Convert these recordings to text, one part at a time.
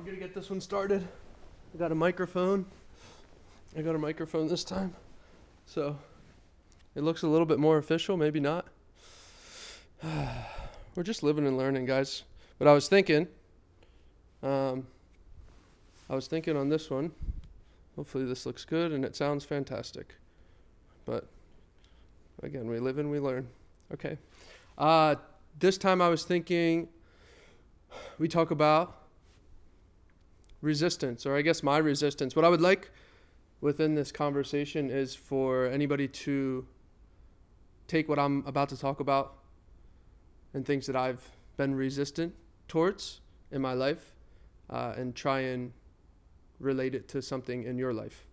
we're gonna get this one started. I got a microphone. I got a microphone this time. So it looks a little bit more official, maybe not. We're just living and learning, guys. But I was thinking on this one. Hopefully this looks good and it sounds fantastic. But again, we live and we learn. Okay. This time I was thinking we talk about resistance, or I guess my resistance. What I would like within this conversation is for anybody to take what I'm about to talk about and things that I've been resistant towards in my life and try and relate it to something in your life.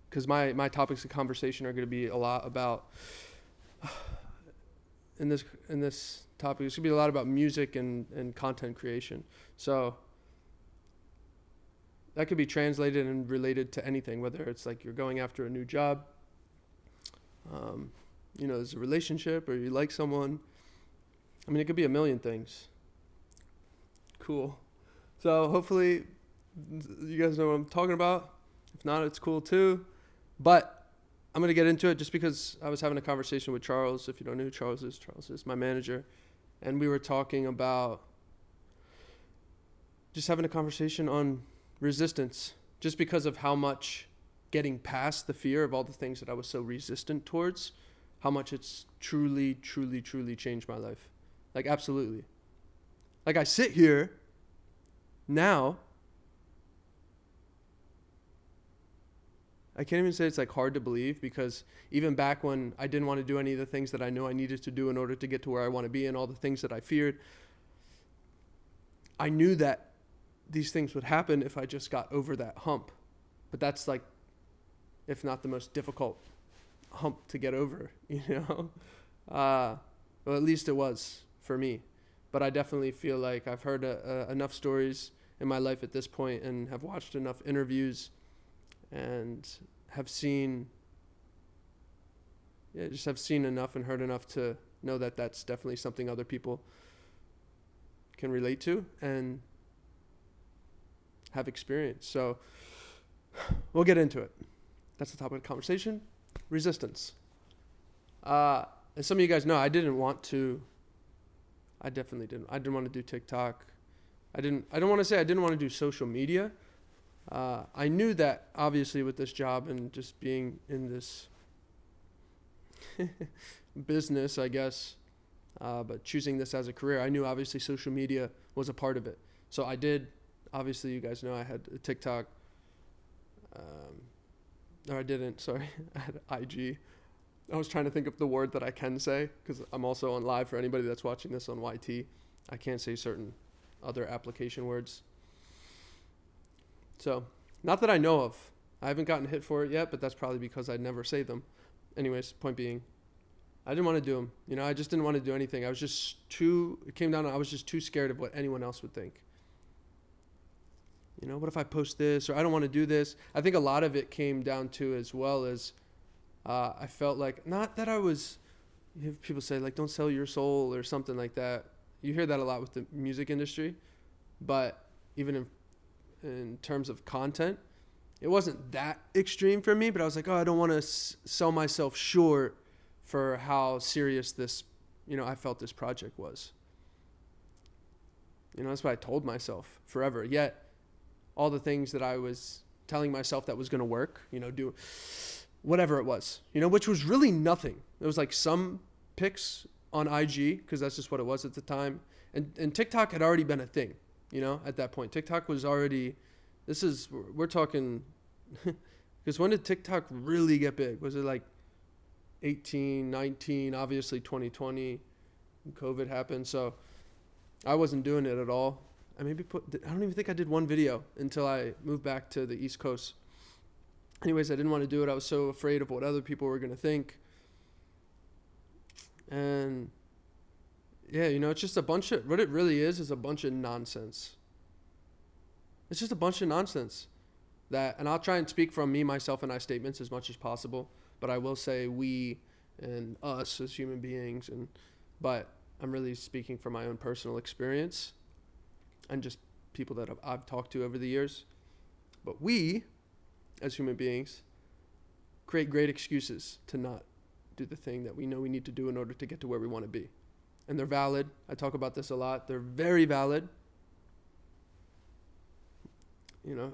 Because my topics of conversation are going to be a lot about, in this topic, it's going to be a lot about music and content creation. So that could be translated and related to anything, whether it's like you're going after a new job, there's a relationship, or you like someone. I mean, it could be a million things. Cool. So hopefully you guys know what I'm talking about. If not, it's cool too. But I'm going to get into it just because I was having a conversation with Charles. If you don't know who Charles is my manager. And we were talking about just having a conversation on resistance, just because of how much getting past the fear of all the things that I was so resistant towards, how much it's truly, truly, truly changed my life. Like, absolutely. Like, I sit here now, I can't even say it's like hard to believe, because even back when I didn't want to do any of the things that I knew I needed to do in order to get to where I want to be and all the things that I feared, I knew that these things would happen if I just got over that hump. But that's like, if not the most difficult hump to get over, well, at least it was for me. But I definitely feel like I've heard enough stories in my life at this point, and have watched enough interviews, and have seen enough and heard enough to know that that's definitely something other people can relate to and have experienced. So we'll get into it. That's the topic of the conversation. Resistance. As some of you guys know, I definitely didn't. I didn't want to do TikTok. I don't want to say I didn't want to do social media. I knew that obviously with this job and just being in this business, I guess, but choosing this as a career, I knew obviously social media was a part of it. So I did, obviously you guys know I had a TikTok, I had IG. I was trying to think of the word that I can say, because I'm also on live for anybody that's watching this on YT. I can't say certain other application words. So, not that I know of. I haven't gotten hit for it yet, but that's probably because I never say them. Anyways, point being, I didn't want to do them. I just didn't want to do anything. I was just I was just too scared of what anyone else would think. What if I post this, or I don't want to do this? I think a lot of it came down to, as well as, I felt like, not that I was, people say like, don't sell your soul or something like that. You hear that a lot with the music industry, but even in terms of content, it wasn't that extreme for me, but I was like, I don't want to sell myself short for how serious this, I felt this project was. That's what I told myself forever. Yet, all the things that I was telling myself that was going to work, do whatever it was, which was really nothing. It was like some pics on IG, because that's just what it was at the time. And TikTok had already been a thing, at that point. TikTok was already, we're talking, because when did TikTok really get big? Was it like 18, 19, obviously 2020, COVID happened. So I wasn't doing it at all. I don't even think I did one video until I moved back to the East Coast. Anyways, I didn't want to do it. I was so afraid of what other people were going to think. And yeah, it's just what it really is a bunch of nonsense. It's just a bunch of nonsense and I'll try and speak from me, myself, and I statements as much as possible. But I will say we and us as human beings, but I'm really speaking from my own personal experience and just people that I've talked to over the years. But we, as human beings, create great excuses to not do the thing that we know we need to do in order to get to where we want to be. And they're valid. I talk about this a lot. They're very valid. You know,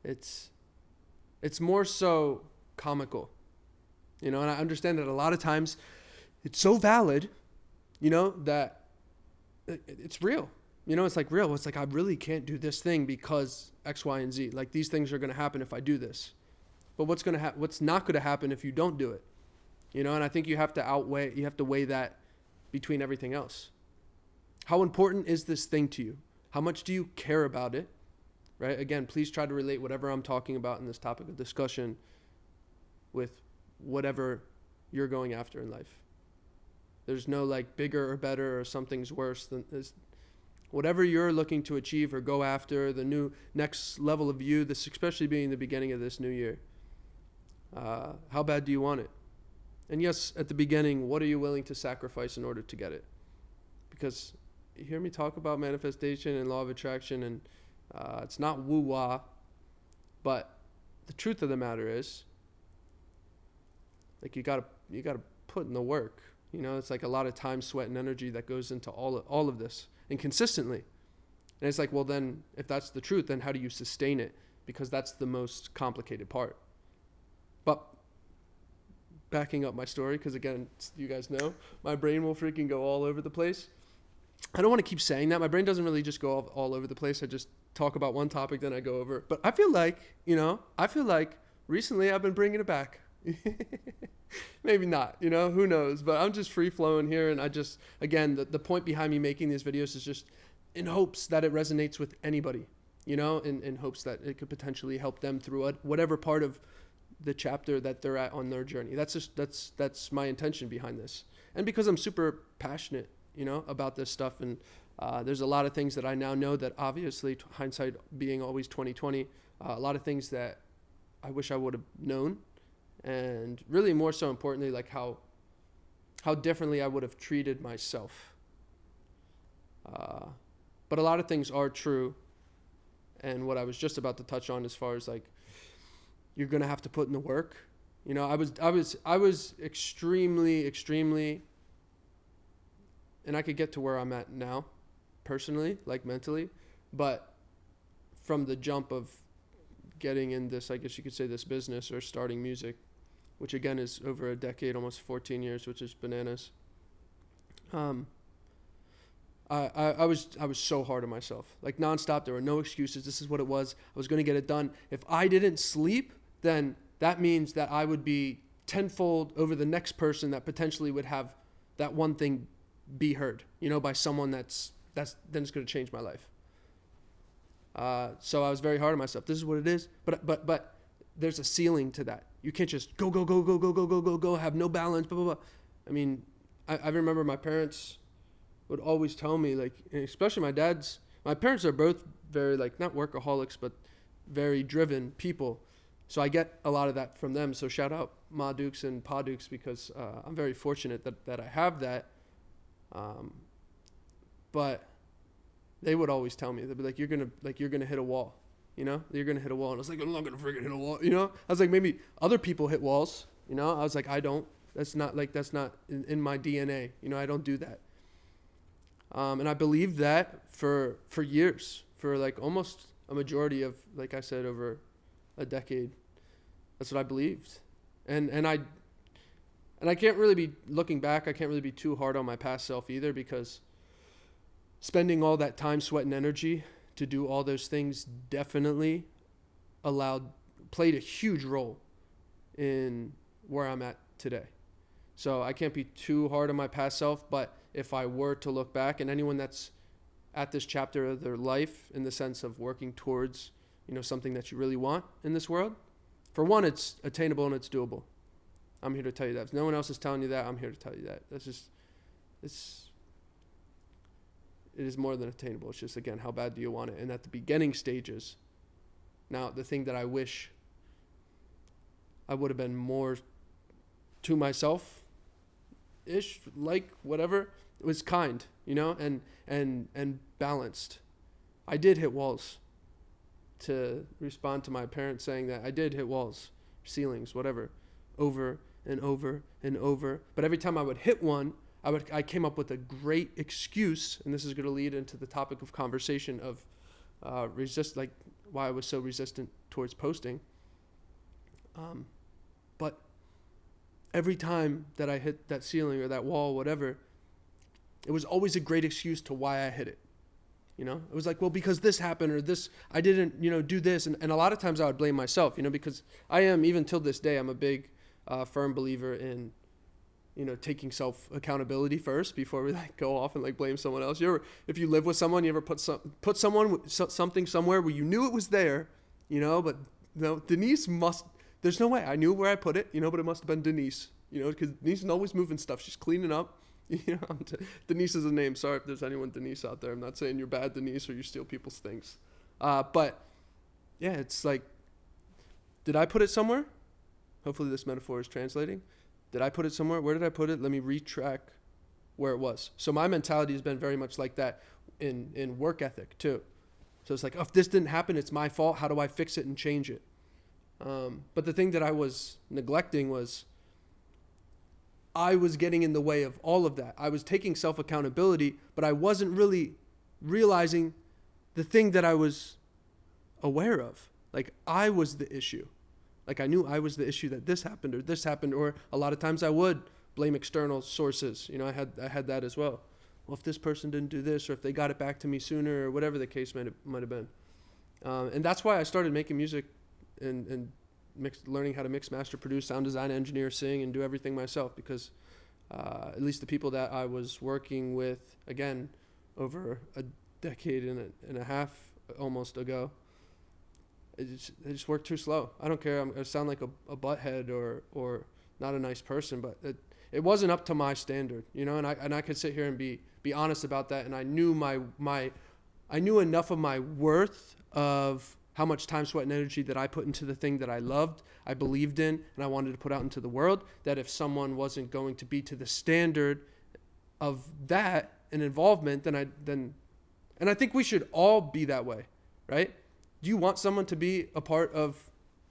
it's more so comical. You know, and I understand that a lot of times it's so valid, you know, that it's real. You know, it's like real. It's like, I really can't do this thing because X, Y, and Z. Like, these things are going to happen if I do this. But what's not going to happen if you don't do it? You know, and I think you have to weigh that between everything else. How important is this thing to you? How much do you care about it? Right? Again, please try to relate whatever I'm talking about in this topic of discussion with whatever you're going after in life. There's no like bigger or better or something's worse than this. Whatever you're looking to achieve or go after, the new next level of you, this especially being the beginning of this new year. How bad do you want it? And yes, at the beginning, what are you willing to sacrifice in order to get it? Because you hear me talk about manifestation and law of attraction, and it's not woo-wah, but the truth of the matter is, like, you gotta put in the work. You know, it's like a lot of time, sweat, and energy that goes into all of this, and consistently. And it's like, well, then if that's the truth, then how do you sustain it? Because that's the most complicated part. But backing up my story, because again, you guys know, my brain will freaking go all over the place. I don't want to keep saying that. My brain doesn't really just go all over the place. I just talk about one topic, then I go over. But I feel like recently I've been bringing it back. Maybe not, you know, who knows? But I'm just free flowing here. And I just, again, the point behind me making these videos is just in hopes that it resonates with anybody, you know, in hopes that it could potentially help them through whatever part of the chapter that they're at on their journey. That's my intention behind this. And because I'm super passionate, you know, about this stuff, and there's a lot of things that I now know that obviously, hindsight being always 2020, a lot of things that I wish I would have known, and really more so importantly, like how differently I would have treated myself. But a lot of things are true, and what I was just about to touch on as far as like, you're gonna have to put in the work. You know, I was extremely, and I could get to where I'm at now, personally, like mentally, but from the jump of getting in this, I guess you could say, this business or starting music, which again is over a decade, almost 14 years, which is bananas. I was so hard on myself, like nonstop. There were no excuses. This is what it was. I was going to get it done. If I didn't sleep, then that means that I would be tenfold over the next person that potentially would have that one thing be heard, you know, by someone that's then it's going to change my life. So I was very hard on myself. This is what it is. But there's a ceiling to that. You can't just go, have no balance, blah, blah, blah. I mean, I remember my parents would always tell me, like, especially my parents are both very, like, not workaholics, but very driven people. So I get a lot of that from them. So shout out Ma Dukes and Pa Dukes, because I'm very fortunate that I have that. But they would always tell me, they'd be like, you're gonna hit a wall, you know, you're gonna hit a wall. And I was like, I'm not gonna freaking hit a wall, you know. I was like, maybe other people hit walls, you know. I was like, I don't. That's not in my DNA, you know. I don't do that. And I believed that for years, for like almost a majority of, like I said, over a decade. That's what I believed. And I can't really be looking back. I can't really be too hard on my past self either, because spending all that time, sweat, and energy to do all those things definitely played a huge role in where I'm at today. So I can't be too hard on my past self, but if I were to look back, and anyone that's at this chapter of their life in the sense of working towards, you know, something that you really want in this world, for one, it's attainable and it's doable. I'm here to tell you that. If no one else is telling you that, I'm here to tell you that. It is more than attainable. It's just, again, how bad do you want it? And at the beginning stages, now the thing that I wish I would have been more to myself ish, like whatever, it was kind, you know, and balanced. I did hit walls, to respond to my parents saying that I did hit walls, ceilings, whatever, over and over and over. But every time I would hit one, I came up with a great excuse, and this is going to lead into the topic of conversation of why I was so resistant towards posting. But every time that I hit that ceiling or that wall, whatever, it was always a great excuse to why I hit it. You know, it was like, well, because this happened or this, I didn't, do this. And a lot of times I would blame myself, because I am, even till this day, I'm a big, firm believer in, taking self accountability first before we go off and blame someone else. If you live with someone, you ever put something somewhere where you knew it was there, but Denise there's no way I knew where I put it, but it must have been Denise, because Denise is always moving stuff. She's cleaning up. Denise is a name. Sorry if there's anyone Denise out there. I'm not saying you're bad, Denise, or you steal people's things. But yeah, it's like, did I put it somewhere? Hopefully this metaphor is translating. Did I put it somewhere? Where did I put it? Let me retrack where it was. So my mentality has been very much like that in work ethic too. So it's like, if this didn't happen, it's my fault. How do I fix it and change it? But the thing that I was neglecting was I was getting in the way of all of that. I was taking self-accountability, but I wasn't really realizing the thing that I was aware of. I was the issue. I knew I was the issue that this happened, or a lot of times I would blame external sources. I had that as well. Well, if this person didn't do this, or if they got it back to me sooner, or whatever the case might have been. And that's why I started making music and learning how to mix, master, produce, sound design, engineer, sing, and do everything myself, because at least the people that I was working with, again, over a decade and a half almost ago, they just work too slow. I don't care. I sound like a butthead or not a nice person, but it wasn't up to my standard, and I could sit here and be honest about that. And I knew I knew enough of my worth of how much time, sweat, and energy that I put into the thing that I loved, I believed in, and I wanted to put out into the world, that if someone wasn't going to be to the standard of that and involvement, then I think we should all be that way, right? Do you want someone to be a part of,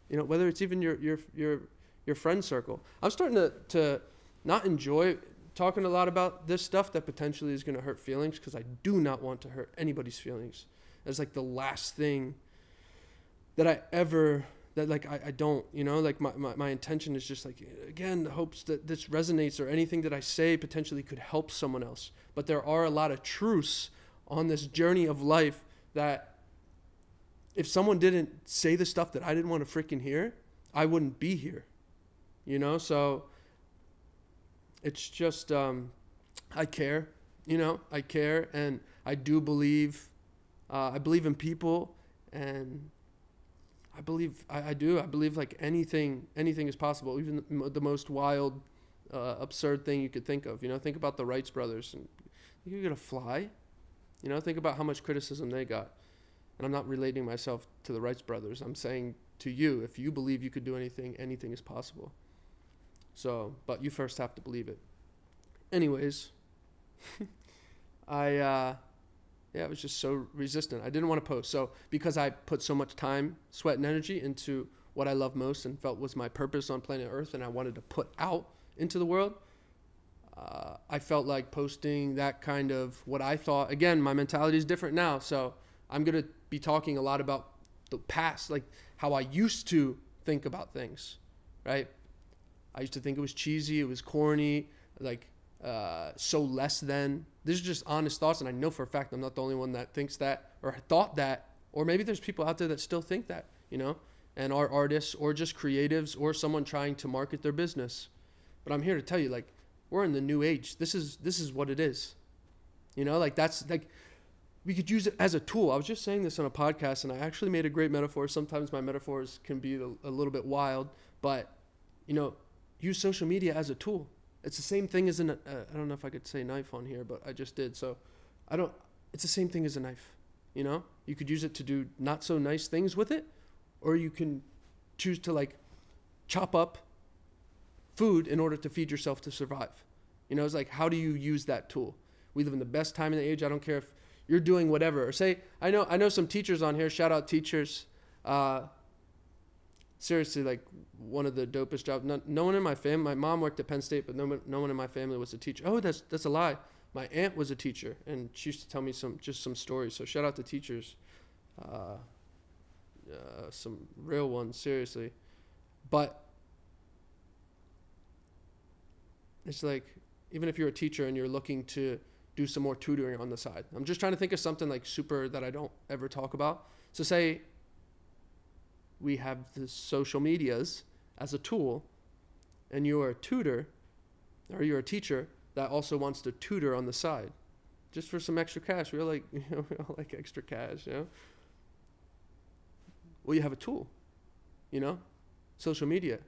whether it's even your friend circle? I'm starting to not enjoy talking a lot about this stuff that potentially is going to hurt feelings, because I do not want to hurt anybody's feelings. That's the last thing that I don't, my intention is just again, the hopes that this resonates, or anything that I say potentially could help someone else. But there are a lot of truths on this journey of life that if someone didn't say the stuff that I didn't want to freaking hear, I wouldn't be here, so it's just, I care, I care. And I do believe, I believe in people, and I believe anything is possible, even the most wild, absurd thing you could think of. Think about the Wright brothers, and you're gonna fly. Think about how much criticism they got. And I'm not relating myself to the Wright brothers. I'm saying to you, if you believe you could do anything is possible. So, but you first have to believe it. Anyways, I was just so resistant. I didn't want to post. So because I put so much time, sweat, and energy into what I love most and felt was my purpose on planet Earth, and I wanted to put out into the world, I felt like posting that kind of what I thought. Again, my mentality is different now. So I'm going to be talking a lot about the past, how I used to think about things, right? I used to think it was cheesy, it was corny, so less than. These are just honest thoughts, and I know for a fact I'm not the only one that thinks that or thought that, or maybe there's people out there that still think that, and are artists or just creatives or someone trying to market their business. But I'm here to tell you, we're in the new age. This is what it is. That's we could use it as a tool. I was just saying this on a podcast, and I actually made a great metaphor. Sometimes my metaphors can be a little bit wild, but, use social media as a tool. It's the same thing as I don't know if I could say knife on here, but I just did. So it's the same thing as a knife. You could use it to do not so nice things with it, or you can choose to chop up food in order to feed yourself to survive. It's how do you use that tool? We live in the best time in the age. I don't care if you're doing whatever. Or say, I know some teachers on here, shout out teachers. Seriously, like one of the dopest jobs. No one in my family, my mom worked at Penn State, but no one in my family was a teacher. Oh, that's a lie. My aunt was a teacher, and she used to tell me some stories. So shout out to teachers. Some real ones, seriously. But it's like, even if you're a teacher and you're looking to do some more tutoring on the side. I'm just trying to think of something like super that I don't ever talk about. So say we have the social medias as a tool, and you're a tutor, or you're a teacher that also wants to tutor on the side, just for some extra cash. We all like extra cash, Well, you have a tool, social media.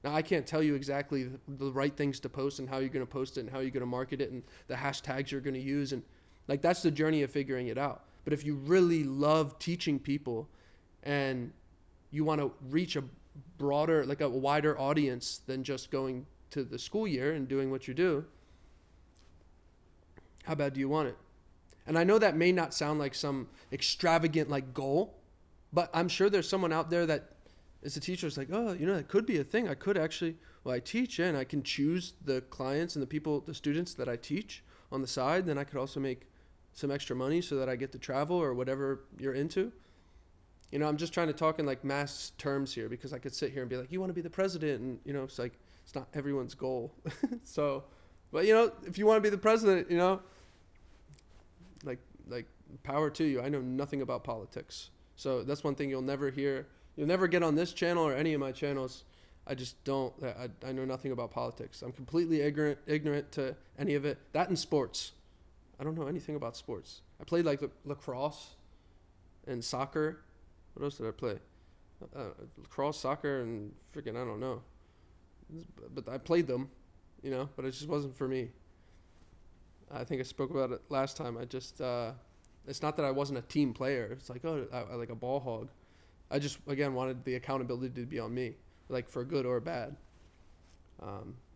Now, I can't tell you exactly the right things to post and how you're going to post it and how you're going to market it and the hashtags you're going to use. And like, that's the journey of figuring it out. But if you really love teaching people and you want to reach a broader, like a wider audience than just going to the school year and doing what you do, how bad do you want it? And I know that may not sound like some extravagant like goal, but I'm sure there's someone out there that is a teacher. It's like, oh, that could be a thing. I could actually, I teach, and I can choose the clients and the students that I teach on the side. Then I could also make some extra money so that I get to travel or whatever you're into. I'm just trying to talk in like mass terms here, because I could sit here and be like, you want to be the president, and it's like, it's not everyone's goal. So, but if you want to be the president, like power to you. I know nothing about politics, so that's one thing you'll never hear. You'll never get on this channel or any of my channels. I just don't. I know nothing about politics. I'm completely ignorant to any of it. That and sports. I don't know anything about sports. I played like lacrosse and soccer. What else did I play? Lacrosse, soccer, and freaking I don't know. But I played them, but it just wasn't for me. I think I spoke about it last time. I just, it's not that I wasn't a team player. It's like, I like a ball hog. I just, again, wanted the accountability to be on me, like for good or bad.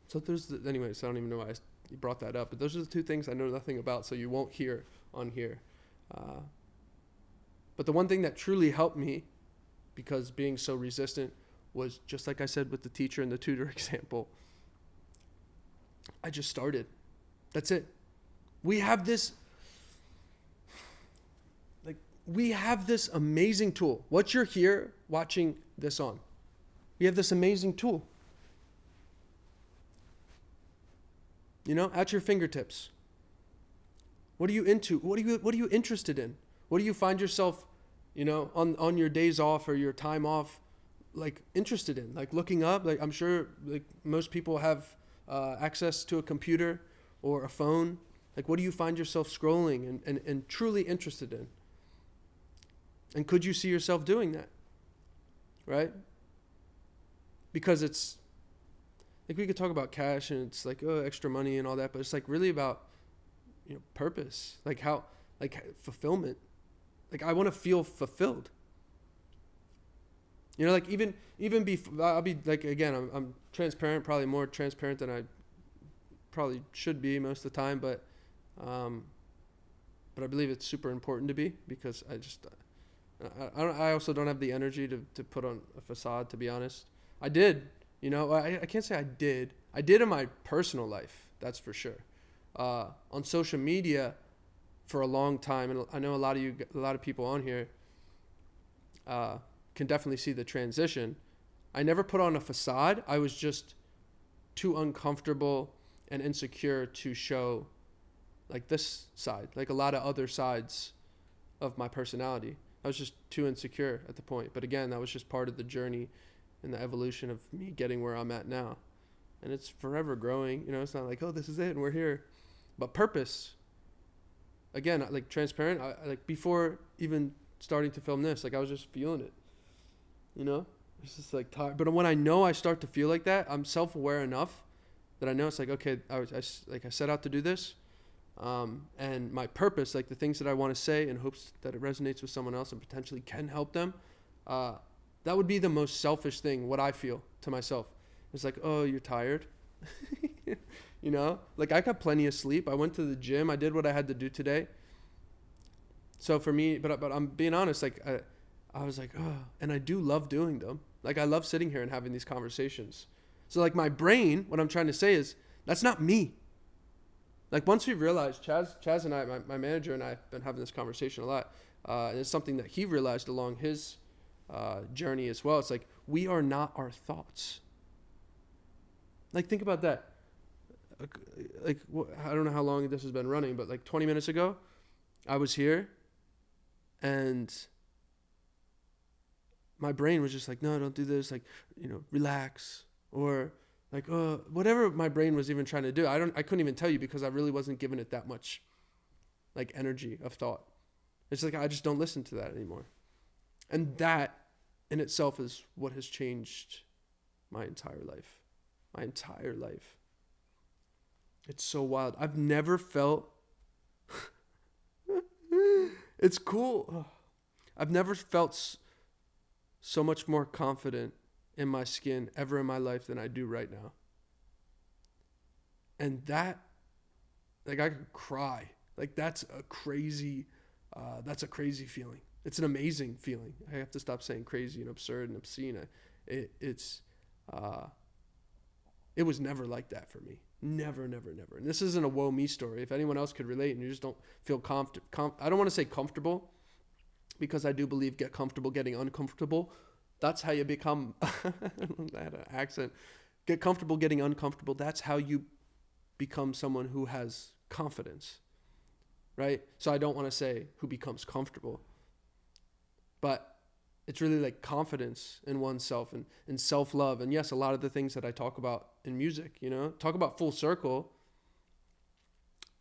So anyways, I don't even know why you brought that up, but those are the two things I know nothing about, so you won't hear on here. But the one thing that truly helped me, because being so resistant, was just like I said with the teacher and the tutor example. I just started. That's it. We have this amazing tool. What you're here watching this on, we have this amazing tool. At your fingertips. What are you into? What are you interested in? What do you find yourself, on your days off or your time off, like interested in? Like looking up, like I'm sure like most people have access to a computer or a phone. Like what do you find yourself scrolling and truly interested in? And could you see yourself doing that? Right? Because it's like, we could talk about cash and it's like, extra money and all that, but it's like really about, purpose, like how, like fulfillment. Like I want to feel fulfilled. Like even before, I'll be like, again, I'm transparent, probably more transparent than I probably should be most of the time, but I believe it's super important to be, because I also don't have the energy to put on a facade, to be honest. I did, I can't say I did. I did in my personal life, that's for sure. On social media for a long time, and I know a lot of people on here can definitely see the transition. I never put on a facade. I was just too uncomfortable and insecure to show like this side, like a lot of other sides of my personality. I was just too insecure at the point. But again, that was just part of the journey and the evolution of me getting where I'm at now. And it's forever growing. It's not like, this is it and we're here. But purpose, again, like transparent, I like before even starting to film this, like I was just feeling it, it's just like tired. But when I know I start to feel like that, I'm self-aware enough that I know it's like, okay, I set out to do this. And my purpose, like the things that I want to say in hopes that it resonates with someone else and potentially can help them, that would be the most selfish thing, what I feel to myself. It's like, oh, you're tired. Like I got plenty of sleep. I went to the gym. I did what I had to do today. So for me, but I'm being honest, like I was like, oh, and I do love doing them. Like I love sitting here and having these conversations. So like my brain, what I'm trying to say is that's not me. Like once we realized, Chaz and I, my manager and I have been having this conversation a lot. And it's something that he realized along his journey as well. It's like, we are not our thoughts. Like think about that. Like I don't know how long this has been running, but like 20 minutes ago, I was here and my brain was just like, no, don't do this. Like, relax, or like, whatever my brain was even trying to do. I couldn't even tell you because I really wasn't giving it that much like energy of thought. It's like, I just don't listen to that anymore. And that in itself is what has changed my entire life. My entire life. It's so wild. I've never felt, it's cool. I've never felt so much more confident in my skin ever in my life than I do right now. And that, like, I could cry. Like, that's a crazy feeling. It's an amazing feeling. I have to stop saying crazy and absurd and obscene. It was never like that for me. Never. And this isn't a woe me story. If anyone else could relate and you just don't feel I don't want to say comfortable, because I do believe get comfortable getting uncomfortable. That's how you become, I had an accent. Get comfortable getting uncomfortable. That's how you become someone who has confidence, right? So I don't want to say who becomes comfortable, but it's really like confidence in oneself and self-love. And yes, a lot of the things that I talk about in music, talk about full circle.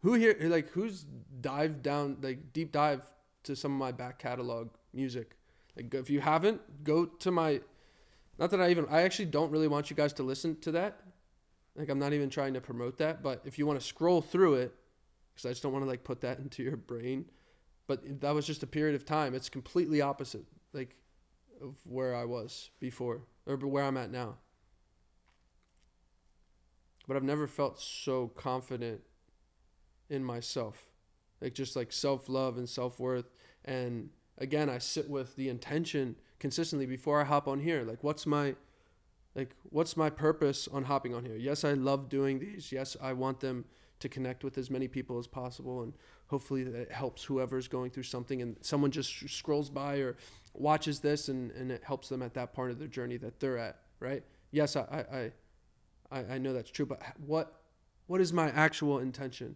Who's dived down, like deep dive to some of my back catalog music? Like if you haven't, go to my, I actually don't really want you guys to listen to that. Like I'm not even trying to promote that, but if you want to scroll through it, because I just don't want to like put that into your brain. But that was just a period of time. It's completely opposite, like of where I was before or where I'm at now. But I've never felt so confident in myself, like just like self-love and self-worth. And again, I sit with the intention consistently before I hop on here. Like what's my purpose on hopping on here? Yes, I love doing these. Yes, I want them to connect with as many people as possible, and hopefully that it helps whoever's going through something and someone just scrolls by or watches this and it helps them at that part of their journey that they're at, right? Yes, I know that's true, but what is my actual intention?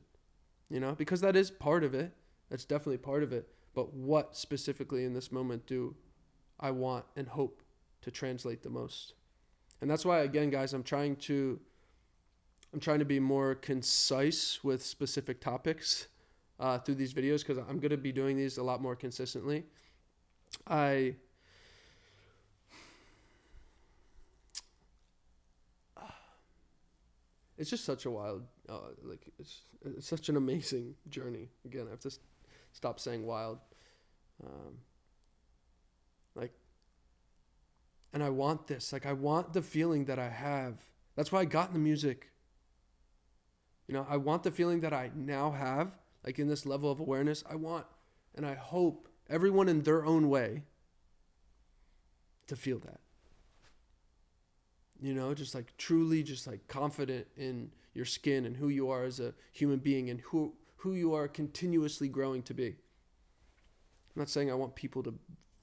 Because that is part of it. That's definitely part of it. But what specifically in this moment do I want and hope to translate the most? And that's why, again, guys, I'm trying to be more concise with specific topics through these videos, because I'm going to be doing these a lot more consistently. It's just such a wild, it's such an amazing journey. Again, I have to stop saying wild. And I want this. Like, I want the feeling that I have. That's why I got in the music. I want the feeling that I now have, like in this level of awareness. I want, and I hope everyone in their own way to feel that. Just like truly just like confident in your skin and who you are as a human being and who you are continuously growing to be. I'm not saying I want people to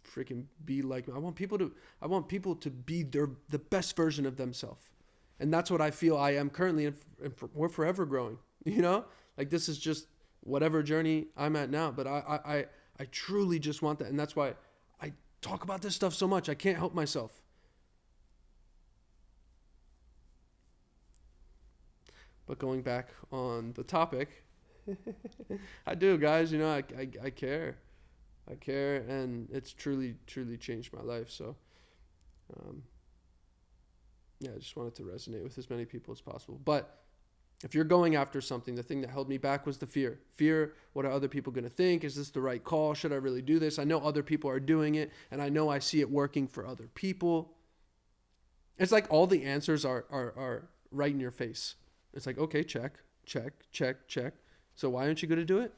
freaking be like me. I want people to be the best version of themselves. And that's what I feel I am currently, and we're forever growing, like this is just whatever journey I'm at now. But I truly just want that. And that's why I talk about this stuff so much. I can't help myself. But going back on the topic, I do, guys, I care. I care, and it's truly changed my life. So, I just wanted to resonate with as many people as possible. But if you're going after something, the thing that held me back was the fear. Fear, what are other people going to think? Is this the right call? Should I really do this? I know other people are doing it, and I know I see it working for other people. It's like all the answers are right in your face. It's like, okay, check. So why aren't you going to do it?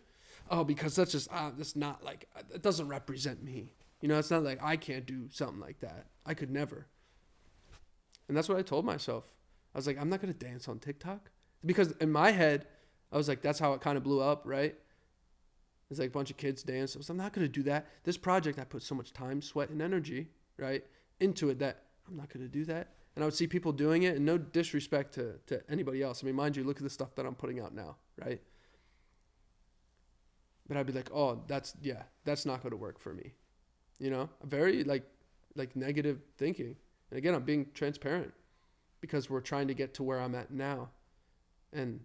oh, because that's not like, it doesn't represent me. You know, it's not like I can't do something like that. I could never. And that's what I told myself. I was like, I'm not going to dance on TikTok. Because in my head, I was like, that's how it kind of blew up, right? It's like a bunch of kids dance. I was like, I'm not going to do that. This project, I put so much time, sweat, and energy, right, into it that I'm not going to do that. And I would see people doing it, and no disrespect to anybody else. I mean, mind you, look at the stuff that I'm putting out now, right? But I'd be like, oh, that's not going to work for me. You know, very like negative thinking. And again, I'm being transparent because we're trying to get to where I'm at now and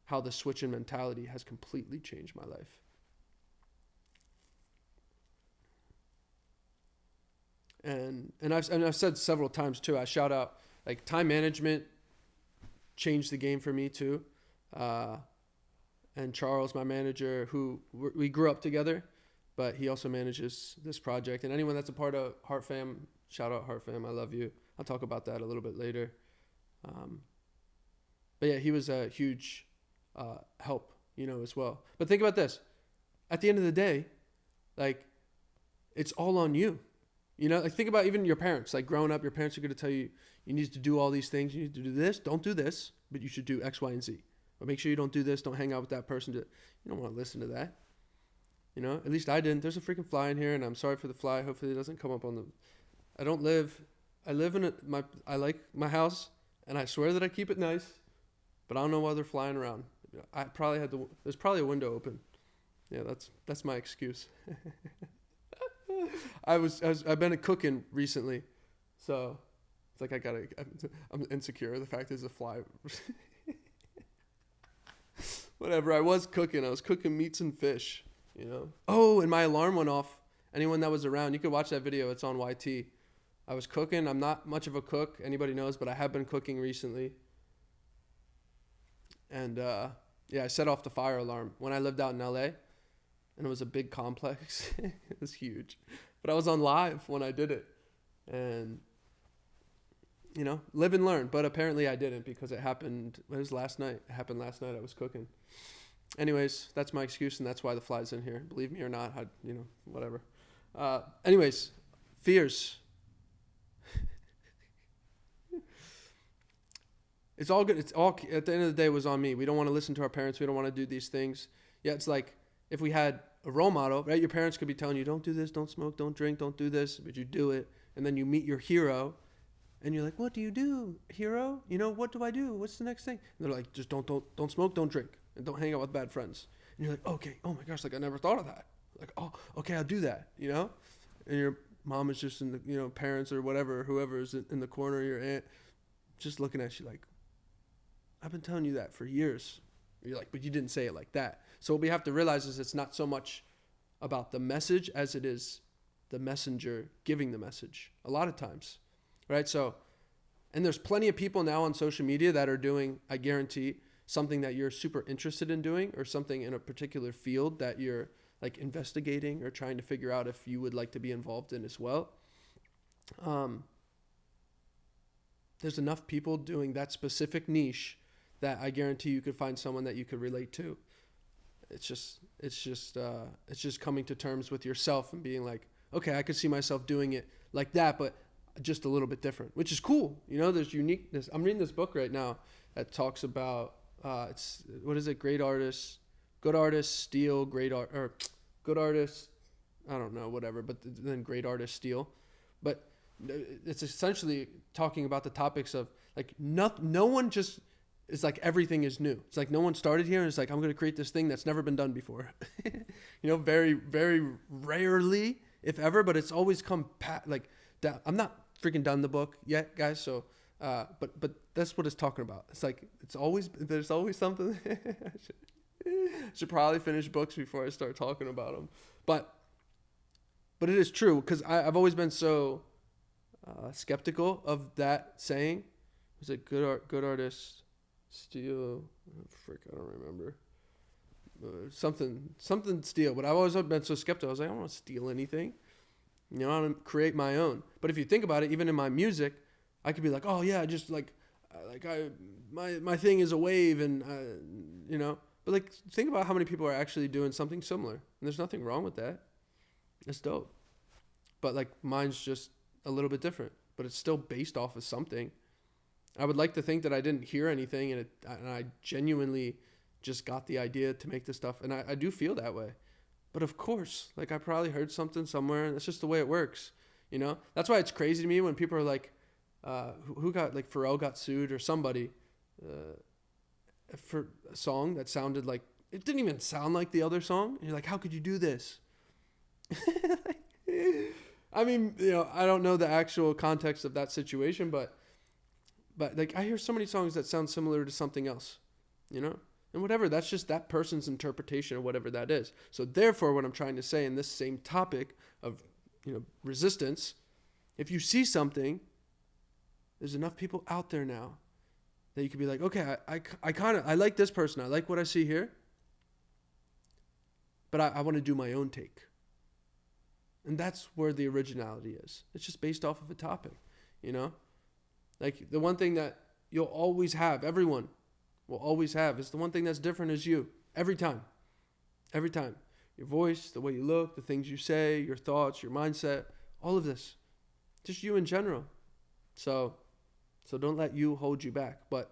how the switch in mentality has completely changed my life. And I've said several times too, I shout out, like, time management changed the game for me too. And Charles, my manager, who we grew up together, but he also manages this project. And anyone that's a part of Heart Fam, shout out Heart Fam, I love you. I'll talk about that a little bit later. But yeah, he was a huge help, you know, as well. But think about this. At the end of the day, like, it's all on you. You know, like, think about even your parents. Like, growing up, your parents are going to tell you, you need to do all these things. You need to do this. Don't do this, but you should do X, Y, and Z. But make sure you don't do this. Don't hang out with that person. You don't want to listen to that. You know, at least I didn't. There's a freaking fly in here, and I'm sorry for the fly. Hopefully it doesn't come up on the... I live in I like my house, and I swear that I keep it nice, but I don't know why they're flying around. I probably there's probably a window open. Yeah, that's my excuse. I've been cooking recently, so it's like I'm insecure. The fact is a fly. Whatever, I was cooking meats and fish, you know. Oh, and my alarm went off. Anyone that was around, you could watch that video. It's on YT. I was cooking. I'm not much of a cook. Anybody knows, but I have been cooking recently. And I set off the fire alarm when I lived out in LA, and it was a big complex. It was huge. But I was on live when I did it. And, you know, live and learn. But apparently I didn't, because it happened last night. It happened last night. I was cooking. Anyways, that's my excuse, and that's why the fly's in here. Believe me or not, whatever. Anyways, fears. It's all good. It's all, at the end of the day, it was on me. We don't want to listen to our parents. We don't want to do these things. Yeah, it's like if we had a role model, right? Your parents could be telling you, don't do this, don't smoke, don't drink, don't do this, but you do it. And then you meet your hero, and you're like, what do you do, hero? You know, what do I do? What's the next thing? And they're like, just don't smoke, don't drink, and don't hang out with bad friends. And you're like, okay, oh my gosh, like I never thought of that. Like, oh, okay, I'll do that, you know? And your mom is just in the, you know, parents or whatever, whoever is in the corner, your aunt, just looking at you like, I've been telling you that for years. You're like, but you didn't say it like that. So what we have to realize is it's not so much about the message as it is the messenger giving the message a lot of times, right? So, and there's plenty of people now on social media that are doing, I guarantee, something that you're super interested in doing, or something in a particular field that you're like investigating or trying to figure out if you would like to be involved in as well. There's enough people doing that specific niche that I guarantee you could find someone that you could relate to. It's just coming to terms with yourself and being like, okay, I could see myself doing it like that, but just a little bit different, which is cool. You know, there's uniqueness. I'm reading this book right now that talks about, what is it? Great artists, good artists steal, great art, or good artists, I don't know, whatever, but then great artists steal. But it's essentially talking about the topics of like, no one just, it's like everything is new. It's like no one started here and it's like, I'm going to create this thing that's never been done before. You know, very, very rarely, if ever, but it's always come like down. I'm not freaking done the book yet, guys. So, but that's what it's talking about. It's like, there's always something. I should probably finish books before I start talking about them. But it is true, because I've always been so skeptical of that saying. Was it good artists steal? I don't remember. Something steal. But I've always been so skeptical. I was like, I don't want to steal anything. You know, I want to create my own. But if you think about it, even in my music, I could be like, oh yeah, just my thing is a wave, and you know, But like, think about how many people are actually doing something similar. And there's nothing wrong with that. It's dope. But like, mine's just a little bit different. But it's still based off of something. I would like to think that I didn't hear anything and I genuinely just got the idea to make this stuff. And I do feel that way. But of course, like, I probably heard something somewhere, and that's just the way it works. You know? That's why it's crazy to me when people are like, who got, like, Pharrell got sued or somebody for a song that sounded like, it didn't even sound like the other song. And you're like, how could you do this? I mean, you know, I don't know the actual context of that situation, but like, I hear so many songs that sound similar to something else, you know? And whatever, that's just that person's interpretation of whatever that is. So therefore, what I'm trying to say in this same topic of, you know, resistance, if you see something, there's enough people out there now that you could be like, okay, I like this person. I like what I see here. But I want to do my own take. And that's where the originality is. It's just based off of a topic, you know? Like, the one thing that you'll always have, everyone will always have, is the one thing that's different is you. Every time. Every time. Your voice, the way you look, the things you say, your thoughts, your mindset, all of this. Just you in general. So don't let you hold you back. But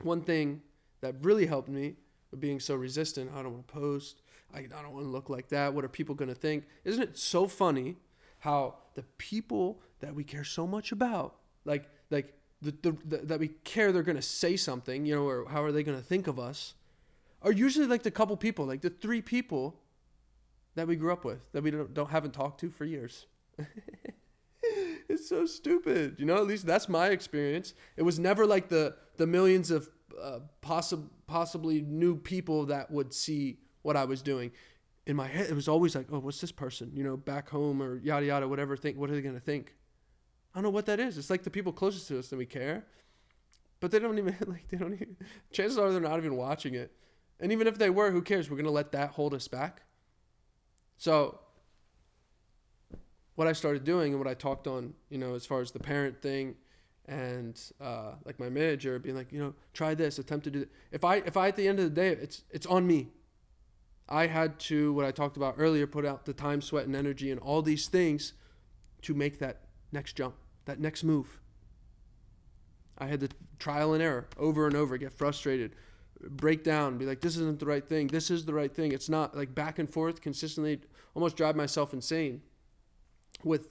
one thing that really helped me with being so resistant, I don't want to post, I don't want to look like that, what are people going to think? Isn't it so funny how the people that we care so much about, like that we care they're going to say something, you know, or how are they going to think of us, are usually like the couple people, like the 3 people that we grew up with, that we haven't talked to for years. It's so stupid, you know. At least that's my experience. It was never like the millions of possibly new people that would see what I was doing. In my head, it was always like, oh, what's this person, you know, back home or yada yada, whatever. What are they gonna think? I don't know what that is. It's like the people closest to us that we care, but they don't even. Chances are they're not even watching it, and even if they were, who cares? We're gonna let that hold us back. So what I started doing and what I talked on, you know, as far as the parent thing and like my manager being like, you know, try this, attempt to do that. If I at the end of the day, it's on me. I had to, what I talked about earlier, put out the time, sweat, and energy and all these things to make that next jump, that next move. I had to trial and error over and over, get frustrated, break down, be like, this isn't the right thing. This is the right thing. It's not, like, back and forth consistently, almost drive myself insane with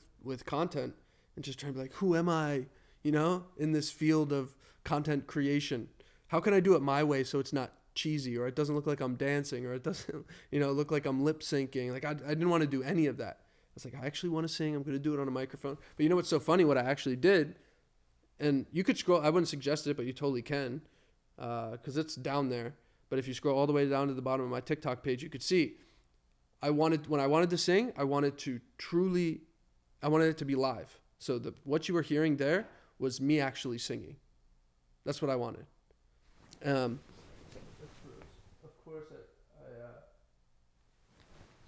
content and just trying to be like, who am I, you know, in this field of content creation? How can I do it my way so it's not cheesy, or it doesn't look like I'm dancing, or it doesn't, you know, look like I'm lip syncing? Like, I didn't want to do any of that. I was like, I actually want to sing. I'm going to do it on a microphone. But you know what's so funny? What I actually did, and you could scroll, I wouldn't suggest it, but you totally can, because it's down there. But if you scroll all the way down to the bottom of my TikTok page, you could see when I wanted to sing, I wanted it to be live. So what you were hearing there was me actually singing. That's what I wanted. Of course,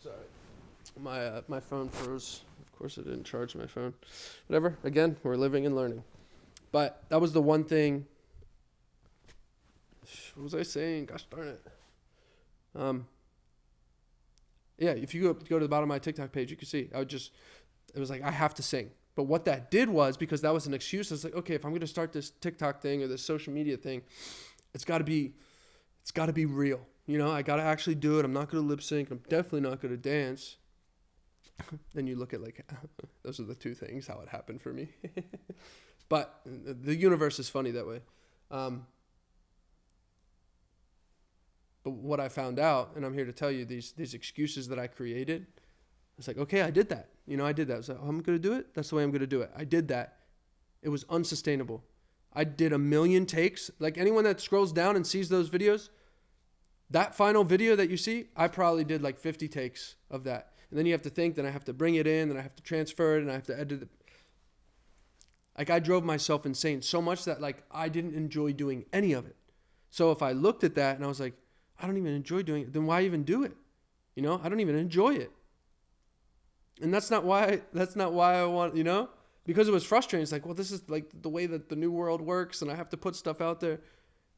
sorry. My phone froze. Of course, I didn't charge my phone. Whatever. Again, we're living and learning. But that was the one thing. What was I saying? Gosh darn it. Yeah, if you go to the bottom of my TikTok page, you can see it was like, I have to sing. But what that did was, because that was an excuse, I was like, okay, if I'm going to start this TikTok thing or this social media thing, it's got to be real. You know, I got to actually do it. I'm not going to lip sync. I'm definitely not going to dance. Then you look at, like, those are the 2 things, how it happened for me. But the universe is funny that way. But what I found out, and I'm here to tell you, these excuses that I created, it's like, okay, I did that. You know, I did that. I was like, oh, I'm going to do it. That's the way I'm going to do it. I did that. It was unsustainable. I did 1 million takes. Like, anyone that scrolls down and sees those videos, that final video that you see, I probably did like 50 takes of that. And then you have to think, then I have to bring it in, then I have to transfer it, and I have to edit it. Like, I drove myself insane so much that, like, I didn't enjoy doing any of it. So if I looked at that and I was like, I don't even enjoy doing it, then why even do it? You know, I don't even enjoy it. And that's not why I want, you know, because it was frustrating. It's like, well, this is like the way that the new world works, and I have to put stuff out there.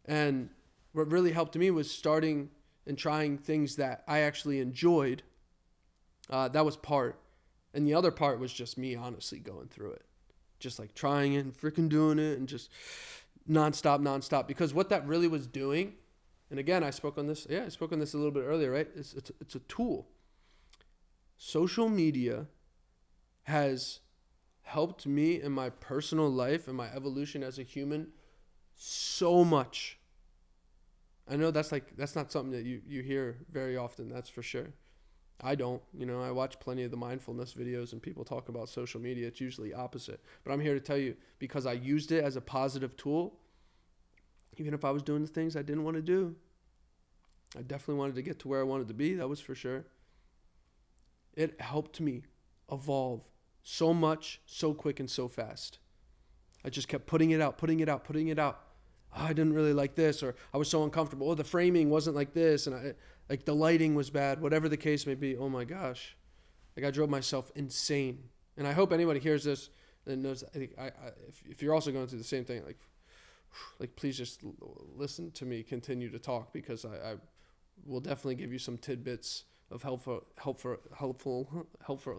And what really helped me was starting and trying things that I actually enjoyed. That was part. And the other part was just me honestly going through it. Just like trying it and freaking doing it and just nonstop. Because what that really was doing, and again, I spoke on this a little bit earlier, right? It's a tool. Social media has helped me in my personal life and my evolution as a human so much. I know that's not something that you hear very often, that's for sure. I don't, I watch plenty of the mindfulness videos and people talk about social media. It's usually opposite. But I'm here to tell you, because I used it as a positive tool, even if I was doing the things I didn't want to do, I definitely wanted to get to where I wanted to be. That was for sure. It helped me evolve so much, so quick, and so fast. I just kept putting it out. Oh, I didn't really like this, or I was so uncomfortable. Oh, the framing wasn't like this, and the lighting was bad, whatever the case may be. Oh my gosh. I drove myself insane. And I hope anybody hears this and knows, if you're also going through the same thing, please just listen to me continue to talk, because I will definitely give you some tidbits of helpful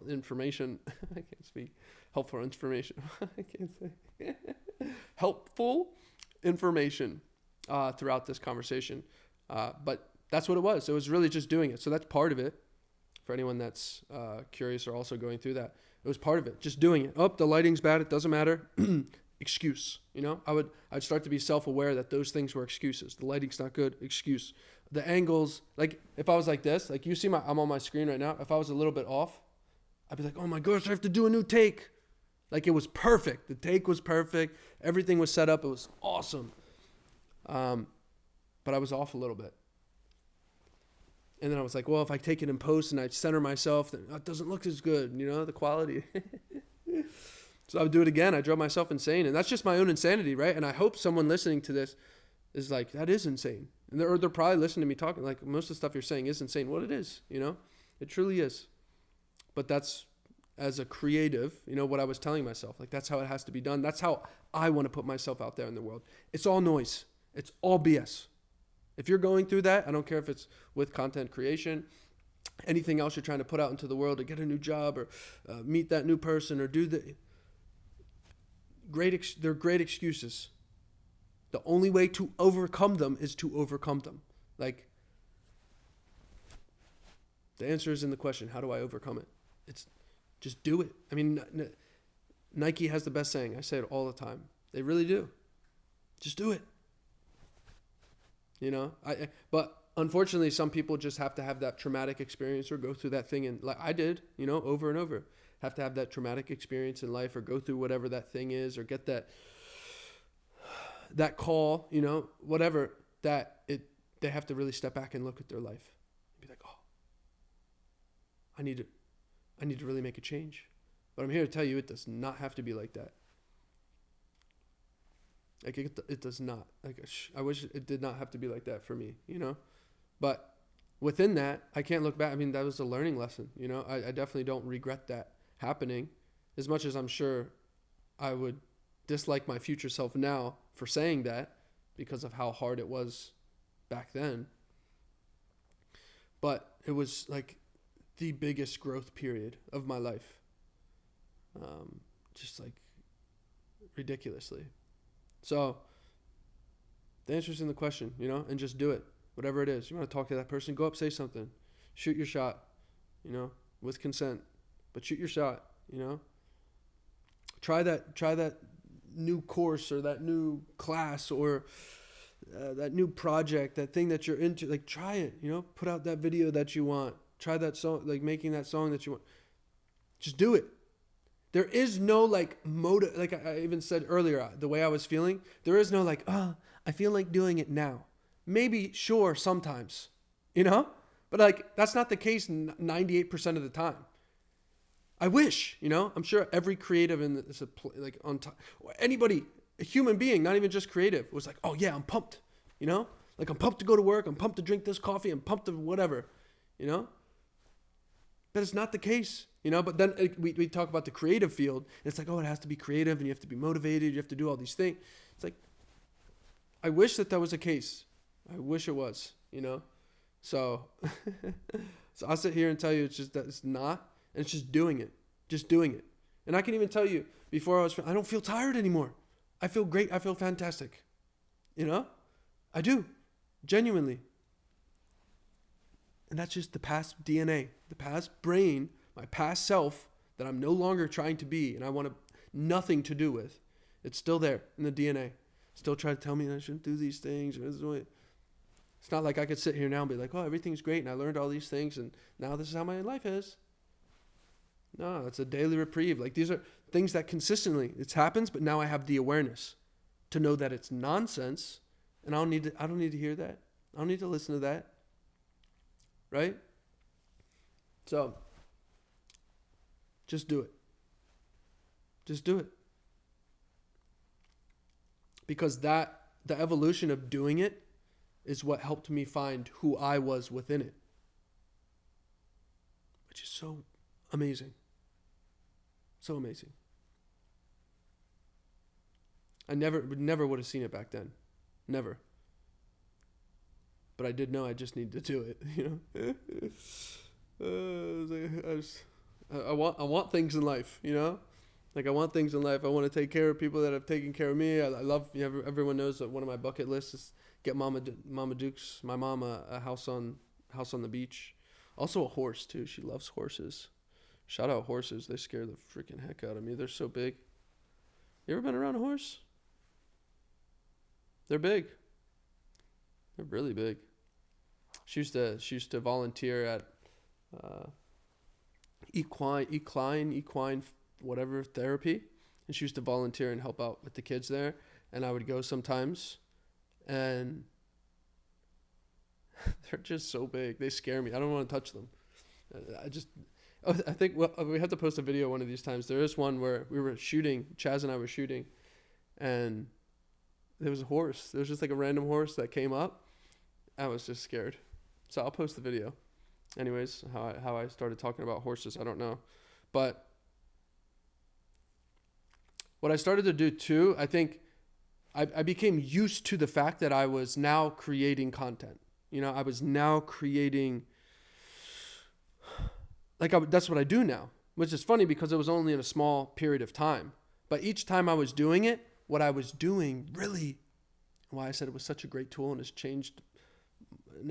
information. I can't speak. Helpful information. I can't say. Helpful information throughout this conversation. But that's what it was. It was really just doing it. So that's part of it. For anyone that's curious or also going through that, it was part of it. Just doing it. Oh, the lighting's bad. It doesn't matter. Excuse. I'd start to be self-aware that those things were excuses. The lighting's not good. Excuse. The angles, if I was like this, you see I'm on my screen right now. If I was a little bit off, I'd be like, oh my gosh, I have to do a new take. It was perfect. The take was perfect. Everything was set up. It was awesome. But I was off a little bit. And then I was like, well, if I take it in post and I center myself, then it doesn't look as good, the quality. So I would do it again. I drove myself insane. And that's just my own insanity, right? And I hope someone listening to this is like, that is insane. And they're probably listening to me talking, most of the stuff you're saying is insane. Well, it is, It truly is. But that's, as a creative, what I was telling myself. That's how it has to be done. That's how I want to put myself out there in the world. It's all noise. It's all BS. If you're going through that, I don't care if it's with content creation, anything else you're trying to put out into the world, to get a new job or meet that new person or do they're great excuses. The only way to overcome them is to overcome them. The answer is in the question, how do I overcome it? It's just do it. I mean, Nike has the best saying. I say it all the time. They really do. Just do it. But unfortunately, some people just have to have that traumatic experience or go through that thing. And I did, over and over, have to have that traumatic experience in life or go through whatever that thing is or get that call, whatever they have to really step back and look at their life and be like, oh, I need to really make a change. But I'm here to tell you, it does not have to be like that. It does not. I wish it did not have to be like that for me, But within that, I can't look back. I mean, that was a learning lesson, I definitely don't regret that happening, as much as I'm sure I would dislike my future self now for saying that because of how hard it was back then. But it was the biggest growth period of my life. Just ridiculously. So the answer's in the question, and just do it. Whatever it is. You want to talk to that person, go up, say something. Shoot your shot, with consent. But shoot your shot, Try that new course or that new class or that new project, that thing that you're into. Try it, put out that video that you want. Try that song, making that song that you want. Just do it. There is no motive. I even said earlier, the way I was feeling, there is no I feel like doing it now. Maybe, sure, sometimes, but that's not the case 98% of the time. I wish, I'm sure every creative in this, on top, anybody, a human being, not even just creative, was oh yeah, I'm pumped, I'm pumped to go to work. I'm pumped to drink this coffee. I'm pumped to whatever, But it's not the case, But then we talk about the creative field. And it's it has to be creative and you have to be motivated. You have to do all these things. It's I wish that was the case. I wish it was, So, so I'll sit here and tell you it's just that it's not, and it's just doing it. Just doing it. And I can even tell you, before I don't feel tired anymore. I feel great. I feel fantastic. You know? I do. Genuinely. And that's just the past DNA, the past brain, my past self that I'm no longer trying to be and I want nothing to do with. It's still there in the DNA. Still try to tell me I shouldn't do these things. It's not like I could sit here now and be like, oh, everything's great and I learned all these things and now this is how my life is. No, it's a daily reprieve. Like these are things that consistently it happens, but now I have the awareness to know that it's nonsense and I don't need to hear that. I don't need to listen to that. Right? So, just do it. Just do it. Because the evolution of doing it is what helped me find who I was within it. Which is so amazing. So amazing. I never would have seen it back then. Never. But I did know I just needed to do it, you know. I want things in life, you know. Like I want things in life. I want to take care of people that have taken care of me. I love. Everyone knows that one of my bucket lists is get my mom a house on the beach. Also a horse too. She loves horses. Shout out horses. They scare the freaking heck out of me. They're so big. You ever been around a horse? They're big. They're really big. She used to volunteer at equine whatever therapy, and she used to volunteer and help out with the kids there. And I would go sometimes, and they're just so big. They scare me. I don't want to touch them. I think we have to post a video one of these times. There is one where we were shooting. Chaz and I were shooting, and there was a horse. There was just like a random horse that came up. I was just scared. So I'll post the video. Anyways, how I started talking about horses, I don't know. But what I started to do too, I think I became used to the fact that I was now creating content. You know, I was now creating, that's what I do now, which is funny because it was only in a small period of time. But each time I was doing it, what I was doing really, why I said it was such a great tool and has changed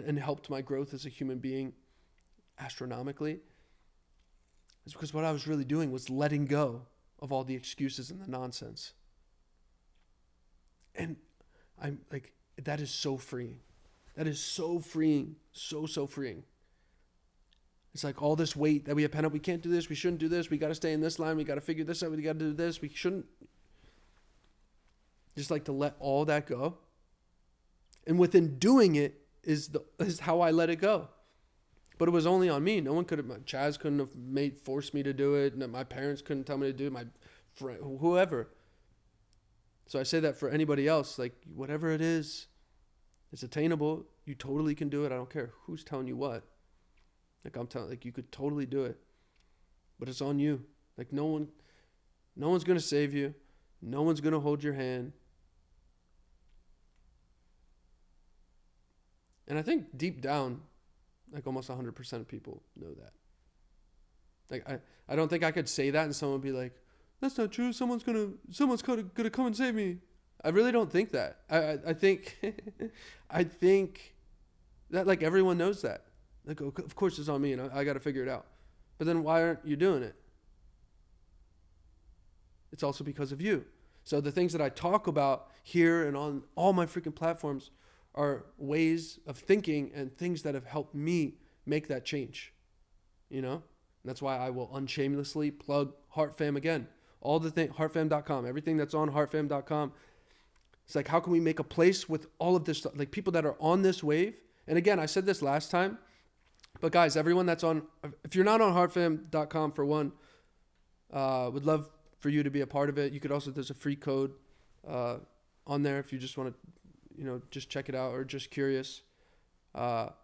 and helped my growth as a human being astronomically, is because what I was really doing was letting go of all the excuses and the nonsense. And I'm like, that is so freeing. That is so freeing. So freeing. It's like all this weight that we have pent up. We can't do this. We shouldn't do this. We got to stay in this line. We got to figure this out. We got to do this. We shouldn't. Just like to let all that go. And within doing it is how I let it go. But it was only on me. No one could have. Chaz couldn't have forced me to do it. My parents couldn't tell me to do it. My friend, whoever. So I say that for anybody else. Like whatever it is, it's attainable. You totally can do it. I don't care who's telling you what. Like I'm telling, like you could totally do it. But it's on you. Like no one's gonna save you. No one's gonna hold your hand. And I think deep down, like almost 100% of people know that. Like I don't think I could say that and someone would be like, that's not true. Someone's gonna come and save me. I really don't think that. I think I think that like everyone knows that. Like of course it's on me and I got to figure it out. But then why aren't you doing it? It's also because of you. So the things that I talk about here and on all my freaking platforms are ways of thinking and things that have helped me make that change. You know? And that's why I will unshamelessly plug HeartFam again. All the things, heartfam.com, everything that's on heartfam.com. It's like, how can we make a place with all of this stuff? Like people that are on this wave. And again, I said this last time, but guys, everyone that's on, if you're not on heartfam.com for one, would love for you to be a part of it. You could also, there's a free code on there if you just want to, just check it out or just curious. But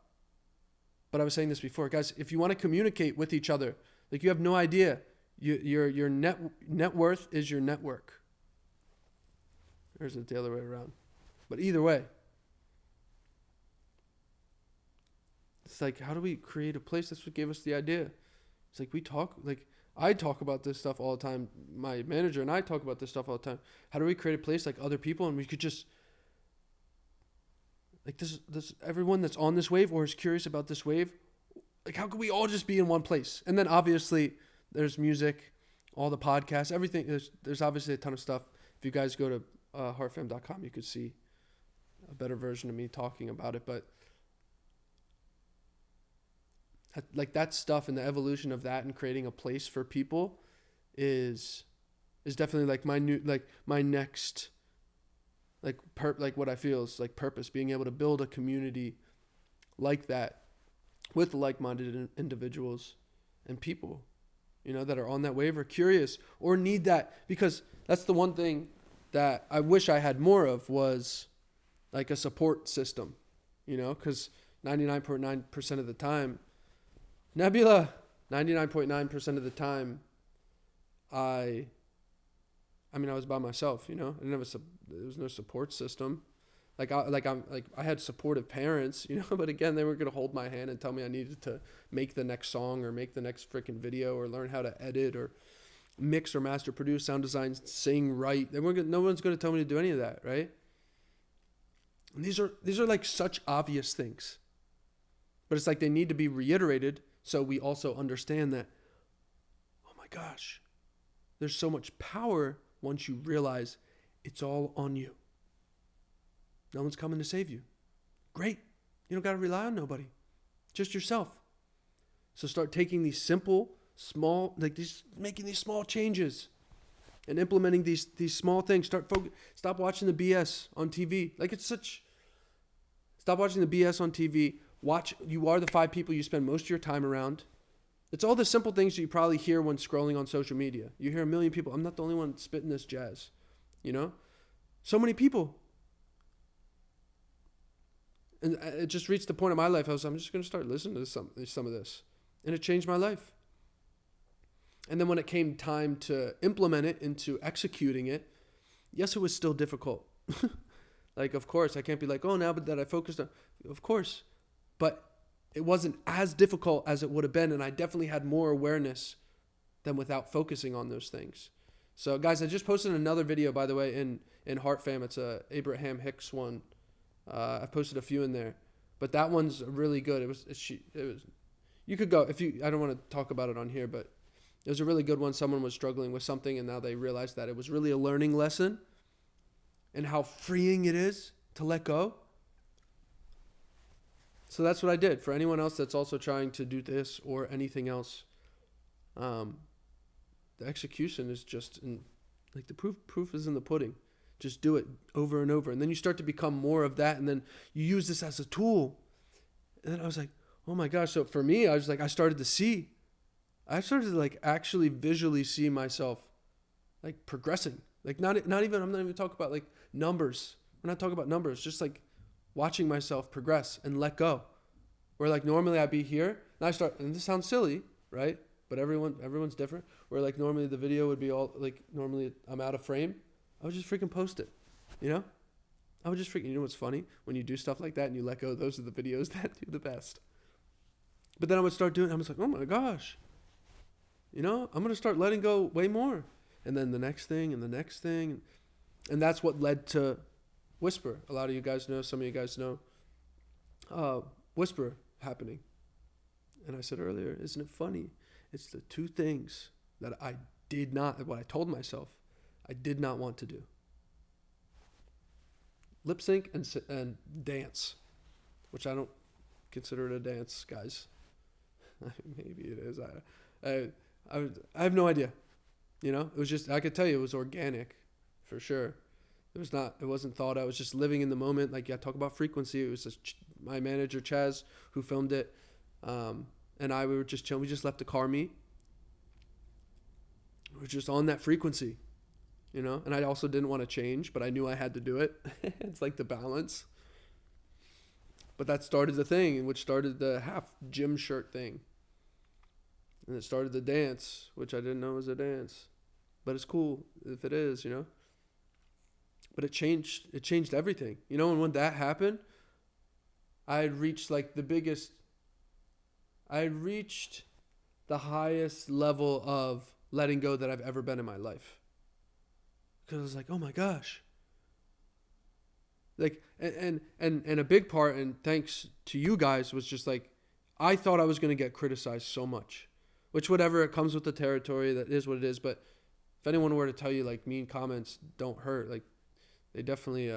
I was saying this before, guys, if you want to communicate with each other, like you have no idea, your net worth is your network. There's the other way around. But either way, It's like, how do we create a place? That's what gave us the idea. It's like I talk about this stuff all the time. My manager and I talk about this stuff all the time. How do we create a place like other people, and we could just like this everyone that's on this wave or is curious about this wave, like how could we all just be in one place? And then obviously there's music, all the podcasts, everything. There's obviously a ton of stuff. If you guys go to heartfam.com, you could see a better version of me talking about it. But like that stuff and the evolution of that and creating a place for people is definitely like my next like what I feel is like purpose, being able to build a community like that with like-minded individuals and people, that are on that wave or curious or need that, because that's the one thing that I wish I had more of was like a support system, because 99.9% of the time, Nebula, 99.9% of the time, I was by myself, I didn't have there was no support system. I had supportive parents, but again, they weren't going to hold my hand and tell me I needed to make the next song or make the next freaking video or learn how to edit or mix or master, produce, sound design, sing, write. No one's going to tell me to do any of that, right? And these are like such obvious things, but it's like they need to be reiterated so we also understand that, oh my gosh, there's so much power once you realize it's all on you. No one's coming to save you. Great. You don't got to rely on nobody. Just yourself. So start taking these simple, small, making these small changes and implementing these small things. Stop watching the BS on TV. Stop watching the BS on TV. You are the 5 people you spend most of your time around. It's all the simple things that you probably hear when scrolling on social media. You hear a million people. I'm not the only one spitting this jazz. So many people. And it just reached the point in my life. I'm just going to start listening to some of this. And it changed my life. And then when it came time to implement it into executing it, yes, it was still difficult. Of course, I can't be like, oh, now but that I focused on. Of course. But it wasn't as difficult as it would have been. And I definitely had more awareness than without focusing on those things. So, guys, I just posted another video, by the way, in Heart Fam. It's a Abraham Hicks one. I posted a few in there, but that one's really good. It was you could go I don't want to talk about it on here, but it was a really good one. Someone was struggling with something and now they realized that it was really a learning lesson and how freeing it is to let go. So that's what I did. For anyone else that's also trying to do this or anything else, the execution is just the proof is in the pudding. Just do it over and over. And then you start to become more of that. And then you use this as a tool. And then I was like, oh my gosh. So for me, I started to actually visually see myself progressing. I'm not even talking about numbers. We're not talking about numbers. Just watching myself progress and let go. Where normally I'd be here and this sounds silly, right? But everyone's different. Where normally the video would be all normally I'm out of frame. I would just freaking post it, I would just freaking, what's funny? When you do stuff like that and you let go, those are the videos that do the best. But then I would start doing, I was like, oh my gosh, I'm going to start letting go way more. And then the next thing and the next thing. And that's what led to Whisper. A lot of you guys know, some of you guys know, Whisper happening. And I said earlier, isn't it funny? It's the 2 things that what I told myself I did not want to do. Lip sync and dance, which I don't consider it a dance, guys. Maybe it is. I have no idea. It was just, I could tell you it was organic for sure. It wasn't thought out. I was just living in the moment. Talk about frequency. It was just my manager, Chaz, who filmed it. And we were just chilling. We just left the car meet. We were just on that frequency. And I also didn't want to change, but I knew I had to do it. It's the balance. But that started the thing, which started the half gym shirt thing. And it started the dance, which I didn't know was a dance. But it's cool if it is, But it changed everything. And when that happened, I had reached the biggest I reached the highest level of letting go that I've ever been in my life. Because I was like, oh my gosh. Like, and a big part, and thanks to you guys, was just like, I thought I was going to get criticized so much. Which, whatever, it comes with the territory, that is what it is. But if anyone were to tell you, like, mean comments don't hurt, like, they definitely,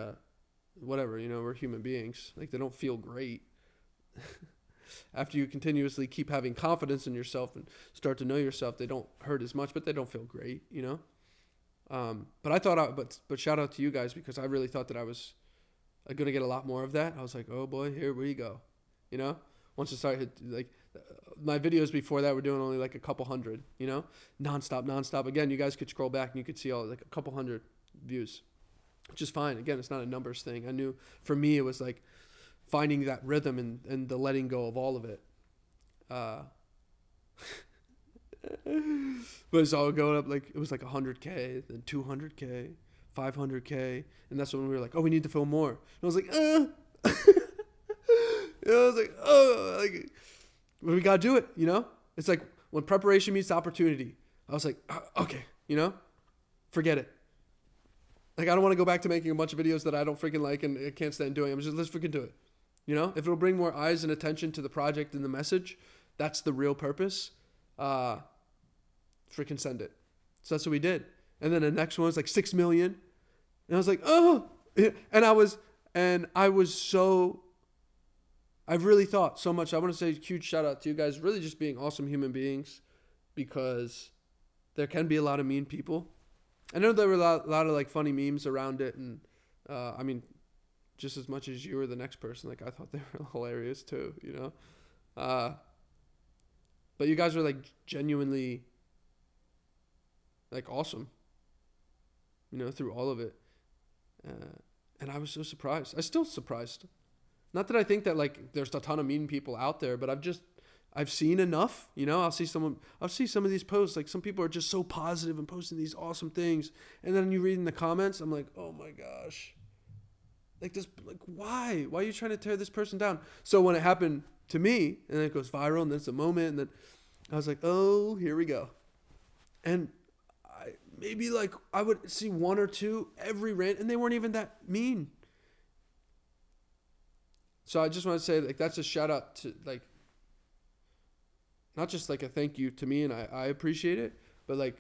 whatever, we're human beings. Like, they don't feel great. After you continuously keep having confidence in yourself and start to know yourself, they don't hurt as much, but they don't feel great, But I thought, but shout out to you guys, because I really thought that I was going to get a lot more of that. I was like, oh boy, here we go. Once I started, like, my videos before that were doing only like a couple hundred, nonstop. Again, you guys could scroll back and you could see all like a couple hundred views, which is fine. Again, it's not a numbers thing. I knew for me, it was like finding that rhythm and the letting go of all of it. But it's all going up, like, it was like 100K, then 200K, 500K. And that's when we were like, oh, we need to film more. And I was like, well, we got to do it, It's like when preparation meets opportunity. I was like, okay, forget it. Like, I don't want to go back to making a bunch of videos that I don't freaking like and I can't stand doing. I'm just, let's freaking do it. If it'll bring more eyes and attention to the project and the message, that's the real purpose. Freaking send it. So that's what we did. And then the next one was like 6 million. And I was like, oh, and I've really thought so much. I want to say a huge shout out to you guys, really just being awesome human beings, because there can be a lot of mean people. I know there were a lot of like funny memes around it. And, I mean, just as much as you or the next person, like, I thought they were hilarious too, but you guys were like genuinely like awesome, through all of it. And I was so surprised. I'm still surprised. Not that I think that like there's a ton of mean people out there, but I've seen enough, I'll see some of these posts, like some people are just so positive and posting these awesome things. And then you read in the comments, I'm like, oh my gosh, like this, like, why are you trying to tear this person down? So when it happened to me and then it goes viral and then it's a moment and then I was like, oh, here we go. And I would see one or two every rant and they weren't even that mean. So I just want to say, like, that's a shout out to, like, not just like a thank you to me, and I appreciate it, but like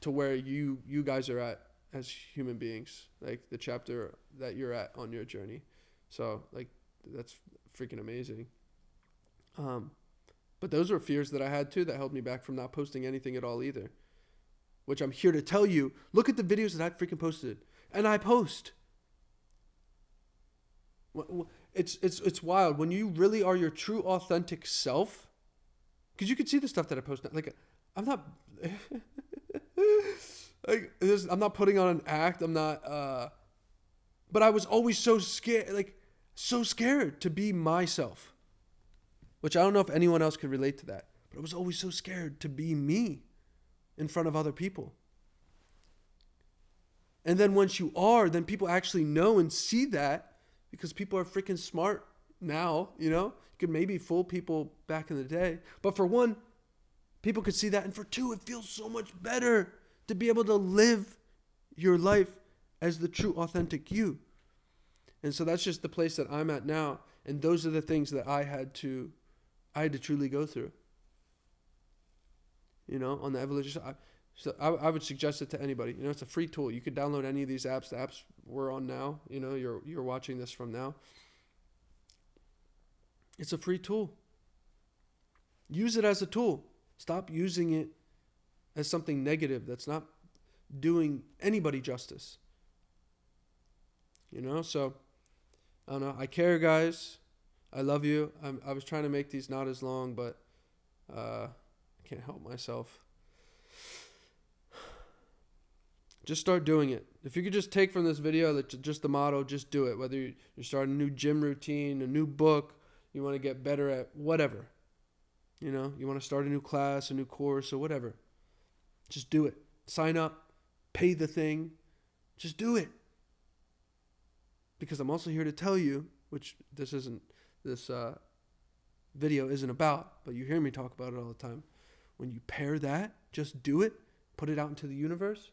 to where you guys are at as human beings, like the chapter that you're at on your journey. So like, that's freaking amazing. But those were fears that I had too that held me back from not posting anything at all either, which I'm here to tell you. Look at the videos that I freaking posted, and I post. It's wild when you really are your true authentic self, because you can see the stuff that I post now. Like, I'm not like this, I'm not putting on an act. I'm not but I was always so scared to be myself, which I don't know if anyone else could relate to that, but I was always so scared to be me in front of other people. And then once you are, then people actually know and see that, because people are freaking smart now, You could maybe fool people back in the day. But for one, people could see that. And for two, it feels so much better to be able to live your life as the true, authentic you. And so that's just the place that I'm at now. And those are the things that I had to truly go through, on the evolution. So I would suggest it to anybody. It's a free tool. You could download any of these apps. The apps we're on now, you're watching this from now. It's a free tool. Use it as a tool. Stop using it as something negative that's not doing anybody justice. So I don't know. I care, guys. I love you. I was trying to make these not as long, but I can't help myself. Just start doing it. If you could just take from this video just the motto, just do it. Whether you're starting a new gym routine, a new book, you want to get better at whatever. You want to start a new class, a new course, or whatever. Just do it. Sign up. Pay the thing. Just do it. Because I'm also here to tell you, which this isn't this video isn't about, but you hear me talk about it all the time. When you pair that, just do it, put it out into the universe.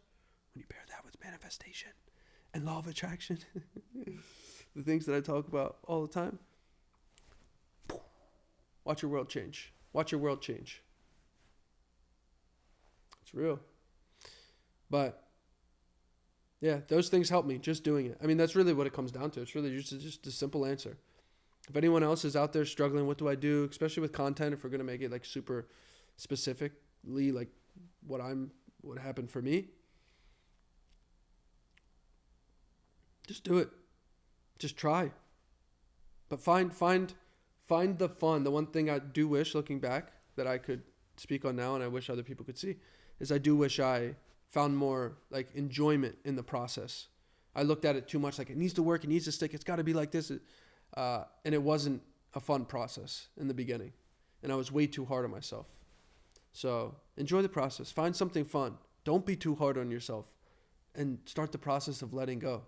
When you pair that with manifestation and law of attraction, the things that I talk about all the time, watch your world change. Watch your world change. It's real. But yeah, those things help me, just doing it. I mean, that's really what it comes down to. It's really just a simple answer. If anyone else is out there struggling, what do I do? Especially with content, if we're going to make it like super specifically like what happened for me. Just do it. Just try. But find the fun. The one thing I do wish, looking back, that I could speak on now and I wish other people could see, is I do wish I found more like enjoyment in the process. I looked at it too much like it needs to work, it needs to stick, it's got to be like this. And it wasn't a fun process in the beginning. And I was way too hard on myself. So enjoy the process. Find something fun. Don't be too hard on yourself. And start the process of letting go.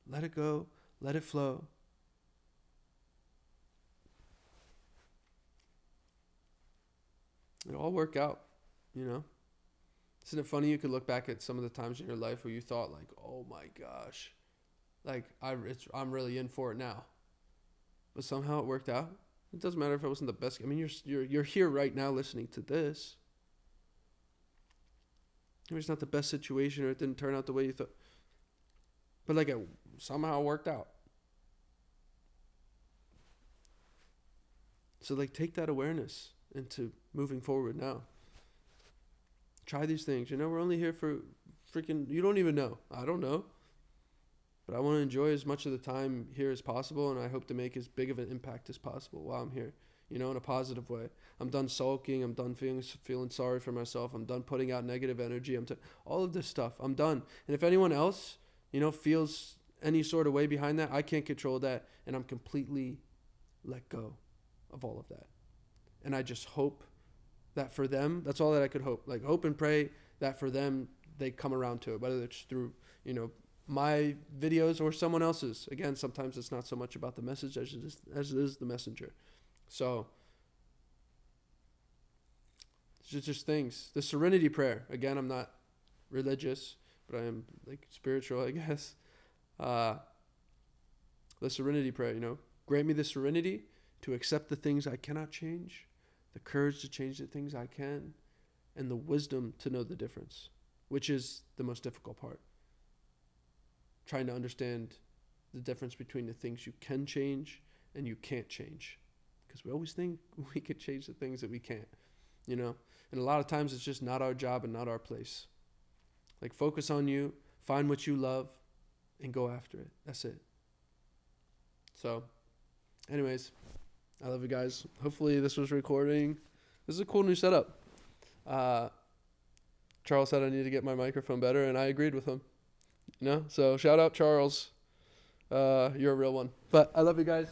Let it go. Let it flow. It'll all work out, you know? Isn't it funny you could look back at some of the times in your life where you thought like, oh my gosh, like I'm really in for it now. But somehow it worked out. It doesn't matter if it wasn't the best. I mean, you're here right now listening to this. Maybe it's not the best situation or it didn't turn out the way you thought. But like it somehow worked out. So like take that awareness into moving forward now. Try these things. You know, we're only here for freaking, you don't even know. I don't know. But I want to enjoy as much of the time here as possible, and I hope to make as big of an impact as possible while I'm here, you know, in a positive way. I'm done sulking. I'm done feeling sorry for myself. I'm done putting out negative energy. All of this stuff. I'm done. And if anyone else, you know, feels any sort of way behind that, I can't control that, and I'm completely let go of all of that. And I just hope that for them, that's all that I could hope. Like hope and pray that for them, they come around to it, whether it's through, you know, my videos or someone else's. Again, sometimes it's not so much about the message as it is the messenger. So it's just things. The serenity prayer. Again, I'm not religious, but I am like spiritual, I guess. The serenity prayer, you know, grant me the serenity to accept the things I cannot change, the courage to change the things I can, and the wisdom to know the difference, which is the most difficult part. Trying to understand the difference between the things you can change and you can't change. Because we always think we could change the things that we can't, you know? And a lot of times it's just not our job and not our place. Like focus on you, find what you love, and go after it. That's it. So, anyways, I love you guys. Hopefully this was recording. This is a cool new setup. Charles said I need to get my microphone better, and I agreed with him. You know, so shout out Charles. You're a real one. But I love you guys.